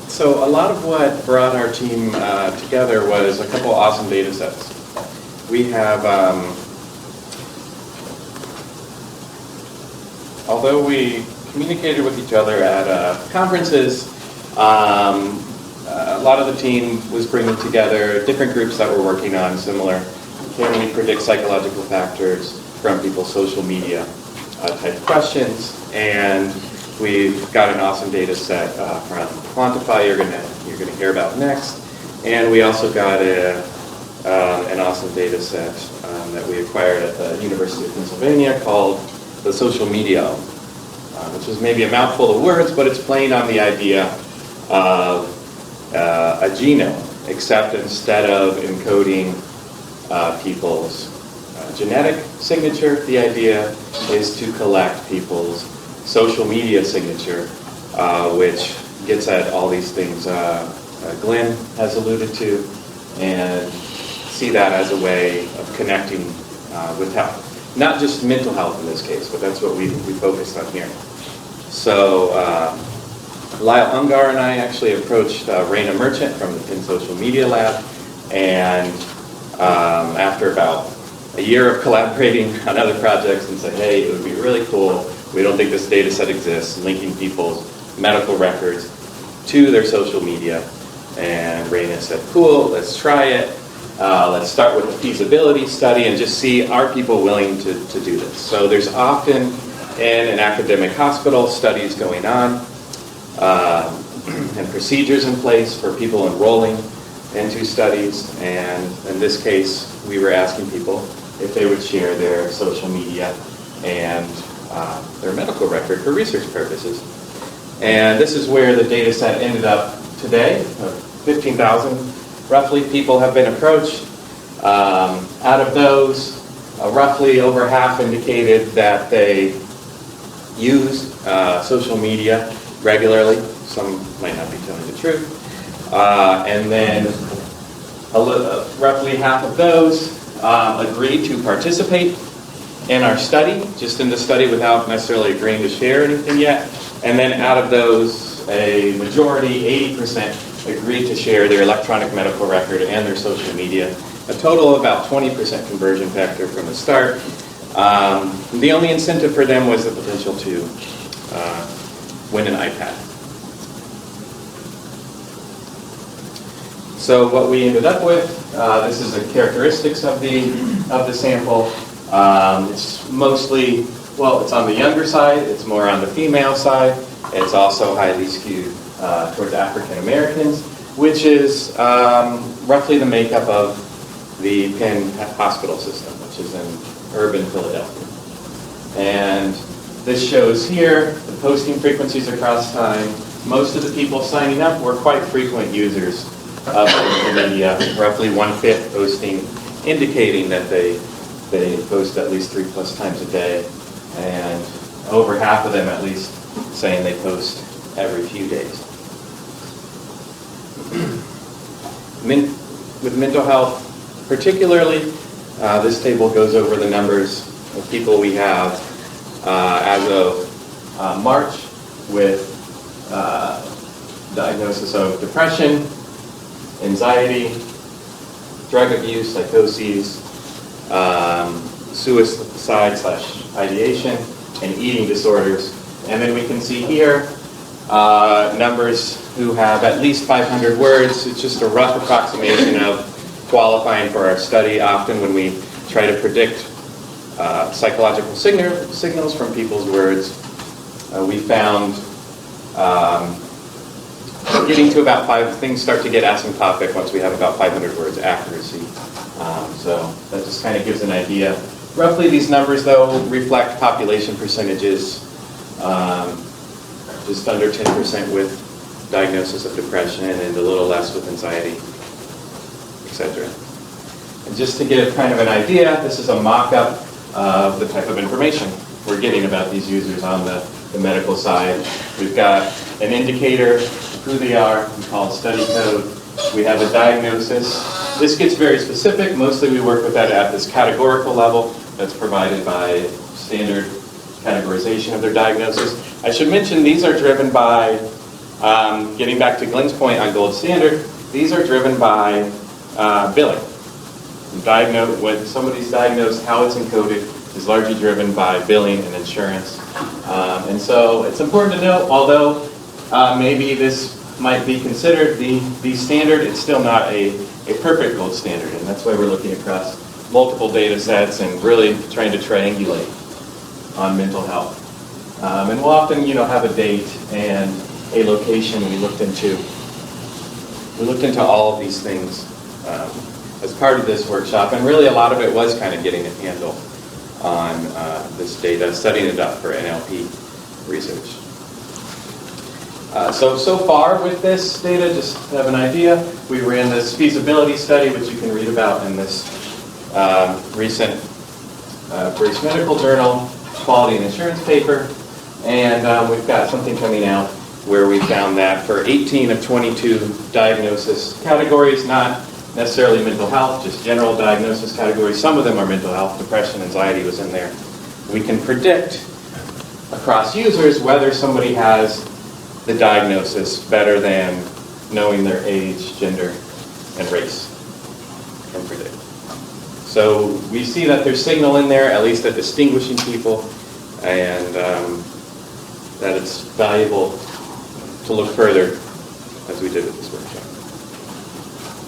So a lot of what brought our team together was a couple awesome data sets. We have, although we communicated with each other at conferences, a lot of the team was bringing together different groups that were working on similar, can we predict psychological factors from people's social media type questions, and we've got an awesome data set from Quantify you're gonna hear about next, and we also got an awesome data set that we acquired at the University of Pennsylvania called the Social Media, which is maybe a mouthful of words, but it's playing on the idea of a genome, except instead of encoding people's genetic signature, the idea is to collect people's social media signature, which gets at all these things Glenn has alluded to, and see that as a way of connecting with health. Not just mental health in this case, but that's what we focused on here. So Lyle Ungar and I actually approached Raina Merchant from the Penn Social Media Lab, and after about a year of collaborating on other projects and said, hey, it would be really cool, we don't think this data set exists, linking people's medical records to their social media. And Raina said, cool, let's try it. Let's start with a feasibility study and just see, are people willing to do this? So there's often in an academic hospital studies going on and procedures in place for people enrolling into studies. And in this case, we were asking people if they would share their social media and their medical record for research purposes. And this is where the data set ended up today. 15,000 roughly people have been approached. Out of those, roughly over half indicated that they use social media regularly. Some might not be telling the truth. And then roughly half of those agreed to participate in our study, just in the study without necessarily agreeing to share anything yet. And then out of those, a majority, 80%, agreed to share their electronic medical record and their social media. A total of about 20% conversion factor from the start. The only incentive for them was the potential to win an iPad. So what we ended up with, this is the characteristics of the sample. It's mostly, well, it's on the younger side, it's more on the female side. It's also highly skewed towards African Americans, which is roughly the makeup of the Penn hospital system, which is in urban Philadelphia. And this shows here the posting frequencies across time. Most of the people signing up were quite frequent users of social media, roughly 1/5 posting, indicating that they post at least 3+ times a day, and over half of them at least saying they post every few days. With mental health particularly, this table goes over the numbers of people we have as of March with diagnosis of depression, anxiety, drug abuse, psychoses, suicide/ideation, and eating disorders. And then we can see here numbers who have at least 500 words. It's just a rough approximation of qualifying for our study. Often when we try to predict psychological signals from people's words, we found getting to about things start to get asymptotic once we have about 500 words accuracy. So that just kind of gives an idea. Roughly these numbers, though, reflect population percentages, just under 10% with diagnosis of depression and a little less with anxiety, etc. And just to give kind of an idea, this is a mock-up of the type of information we're getting about these users on the medical side. We've got an indicator of who they are, we call it study code. We have a diagnosis. This gets very specific. Mostly we work with that at this categorical level that's provided by standard categorization of their diagnosis. I should mention these are driven by Getting back to Glenn's point on gold standard, these are driven by billing. When somebody's diagnosed, how it's encoded is largely driven by billing and insurance. And so it's important to note, although maybe this might be considered the standard, it's still not a perfect gold standard. And that's why we're looking across multiple data sets and really trying to triangulate on mental health. And we'll often, have a date and a location. We looked into all of these things as part of this workshop, and really a lot of it was kind of getting a handle on this data, setting it up for NLP research. So far with this data, just to have an idea, we ran this feasibility study, which you can read about in this recent British Medical Journal Quality and Insurance paper, and we've got something coming out where we found that for 18 of 22 diagnosis categories, not necessarily mental health, just general diagnosis categories, some of them are mental health, depression, anxiety was in there, we can predict across users whether somebody has the diagnosis better than knowing their age, gender, and race can predict. So we see that there's signal in there, at least at distinguishing people, and that it's valuable to look further as we did with this workshop.